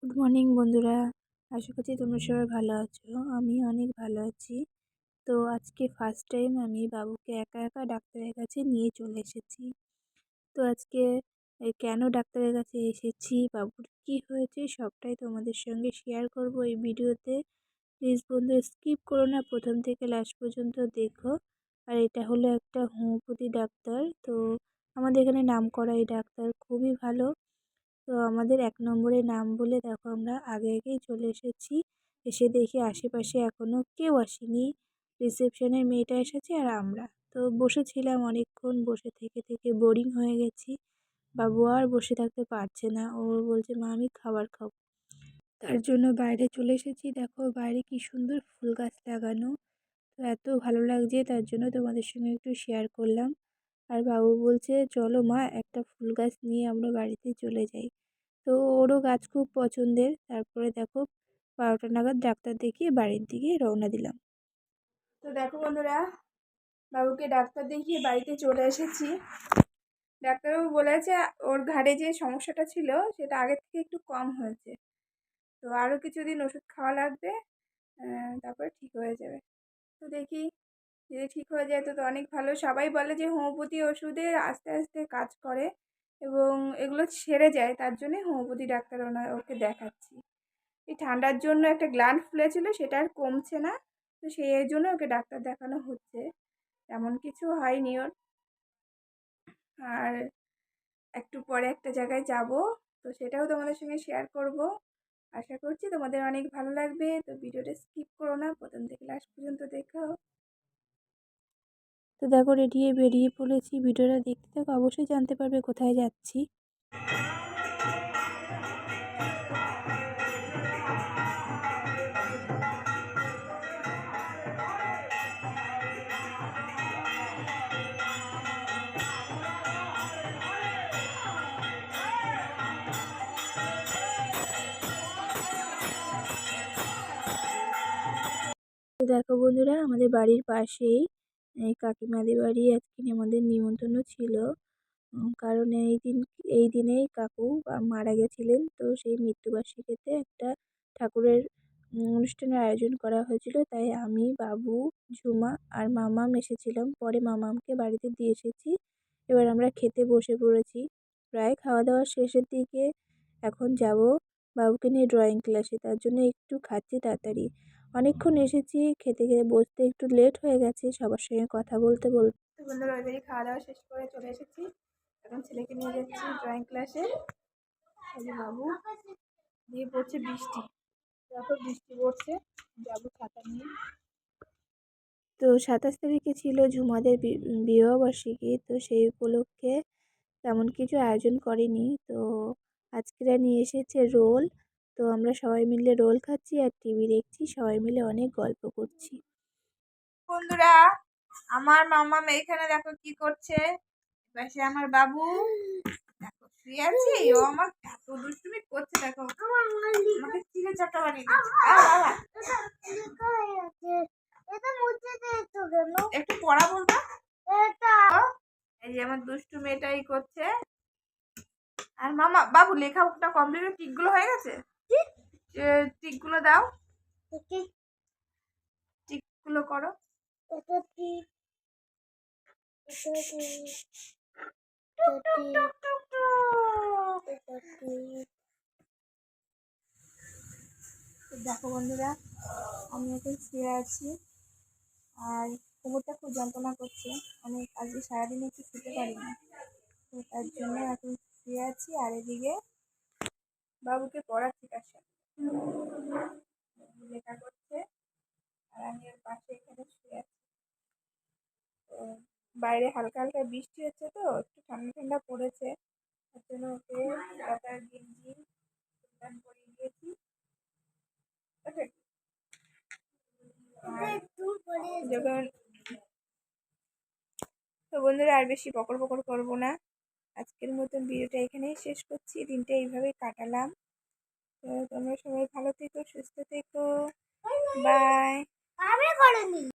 Good morning বন্ধুরা, আশা করছি তোমরা সবাই ভালো আছো। আমি অনেক ভালো আছি। তো আজকে ফার্স্ট টাইম আমি বাবুকে একা একা ডাক্তারের কাছে নিয়ে চলে এসেছি। তো আজকে কেন ডাক্তারের কাছে এসেছি, বাবুর কি হয়েছে সবটাই তোমাদের সঙ্গে শেয়ার করব এই ভিডিওতে। প্লিজ বন্ধু স্কিপ করো না, প্রথম থেকে লাস্ট পর্যন্ত দেখো। আর এটা হলো একটা হোমিওপ্যাথি ডাক্তার। তো আমাদের এখানে নামকরা এই ডাক্তার খুবই ভালো। তো আমাদের ১ নম্বরে নাম বলে দেখো আমরা আগেই চলে এসেছি। এসে দেখি আশেপাশে এখনও কেউ আসেনি। রিসেপশনের মেয়েটা এসেছে আর আমরা। তো বসেছিলাম অনেকক্ষণ, বসে থেকে বোরিং হয়ে গেছি। বাবু আর বসে থাকতে পারছে না, ও বলছে মা আমি খাবার খাবো। তার জন্য বাইরে চলে এসেছি। দেখো বাইরে কি সুন্দর ফুল গাছ লাগানো। তো এত ভালো লাগছে, তার জন্য তোমাদের সঙ্গে একটু শেয়ার করলাম। আর বাবু বলছে চলো মা একটা ফুল গাছ নিয়ে আমরা বাড়িতে চলে যাই। তো ওরও গাছ খুব পছন্দের। তারপরে দেখো ১২টা নাগাদ ডাক্তার দেখিয়ে বাড়ির দিকে রওনা দিলাম। তো দেখো বন্ধুরা, বাবুকে ডাক্তার দেখিয়ে বাড়িতে চলে এসেছি। ডাক্তারবাবু বলেছে ওর ঘাড়ে যে সমস্যাটা ছিল সেটা আগের থেকে একটু কম হয়েছে। তো আরও কিছুদিন ওষুধ খাওয়া লাগবে, তারপরে ঠিক হয়ে যাবে। তো দেখি, যদি ঠিক হয়ে যায় তো অনেক ভালো। সবাই বলে যে হোমিওপ্যাথি ওষুধে আস্তে আস্তে কাজ করে এবং এগুলো সেরে যায়, তার জন্যে হোমিওপ্যাথি ডাক্তার ওকে দেখাচ্ছি। এই ঠান্ডার জন্য একটা গ্ল্যান্ড ফুলেছিল, সেটা আর কমছে না। তো সেই জন্য ওকে ডাক্তার দেখানো হচ্ছে। তেমন কিছু হয়নি ওর। আর একটু পরে একটা জায়গায় যাব, তো সেটাও তোমাদের সঙ্গে শেয়ার করব। আশা করছি তোমাদের অনেক ভালো লাগবে। তো ভিডিওটা স্কিপ করো না, প্রথম থেকে লাস্ট পর্যন্ত দেখো। তো দেখো রেডি হয়ে বেরিয়ে পড়েছি। ভিডিওটা দেখতে থাকো, অবশ্যই জানতে পারবে কোথায় যাচ্ছি। তো দেখো বন্ধুরা, আমাদের বাড়ির পাশেই এই কাকিমাদের বাড়ি আজকে আমাদের নিমন্ত্রণ ছিল। কারণ এই দিনেই কাকু মারা গেছিলেন। তো সেই মৃত্যুবার্ষিকীতে একটা ঠাকুরের অনুষ্ঠানের আয়োজন করা হয়েছিল। তাই আমি, বাবু, ঝুমা আর মামাম এসেছিলাম। পরে মামামকে বাড়িতে দিয়ে এসেছি। এবার আমরা খেতে বসে পড়েছি। প্রায় খাওয়া দাওয়ার শেষের দিকে। এখন যাব বাবুকে নিয়ে ড্রয়িং ক্লাসে, তার জন্য একটু খাচ্ছি তাড়াতাড়ি। অনেকক্ষণ এসেছি, খেতে বসতে একটু লেট হয়ে গেছে সবার সঙ্গে কথা বলতে বলতে। তো বন্ধুরা ওইবারই খাওয়া দাওয়া শেষ করে চলে এসেছি। এখন ছেলেকে নিয়ে যাচ্ছি ড্রয়িং ক্লাসে। এই যে বাবু, দিয়ে পড়ছে বৃষ্টি। দেখো বৃষ্টি পড়ছে, যাবো ছাতা নিয়ে। তো ২৭ তারিখে ছিল ঝুমাদের বিবাহবার্ষিকী। তো সেই উপলক্ষে তেমন কিছু আয়োজন করেনি। তো আজকেরা নিয়ে এসেছে রোল। তো আমরা সবাই মিলে রোল খাচ্ছি আর টিভি দেখছি, সবাই মিলে অনেক গল্প করছি। বন্ধুরা, আমার মামাম এইখানে দেখো কি করছে। পাশে আমার বাবু দেখো শুয়ে আছে। ও আমার এত দুষ্টুমি করছে, দেখো আমাকে চিড়ে চাটা বানিয়ে দিচ্ছে। একটু পড়া বলবা। এই যে আমার দুষ্টু মেয়েটাই করছে। আর মামা বাবু লেখাটা কমপ্লিট, টিকগুলো হয়ে গেছে। টিকগুলো দাও, টিকগুলো করো। দেখো বন্ধুরা, আমি এখন শুয়ে আছি আর কোমরটা খুব যন্ত্রণা করছে। আমি আজকে সারাদিন একটু শুতে পারিনি, তো তার জন্য এখন শুয়ে আছি। আর এদিকে বাবুকে পড়াচ্ছি, তার সাথে লেখা করছে আর আমি ওর পাশে এখানে শুয়ে আছি। তো বাইরে হালকা হালকা বৃষ্টি হচ্ছে, তো একটু ঠান্ডা ঠান্ডা পড়েছে। তার জন্য ওকে সোয়েটার গেঞ্জি পরিয়ে দিয়েছি। যখন তো বন্ধুরা আর বেশি বকর বকর করবো না, আজকের মতন ভিডিওটা এখানেই শেষ করছি। দিনটা এইভাবেই কাটালাম। তো তোমরা সবাই ভালো থেকো, সুস্থ থেকো, বাই।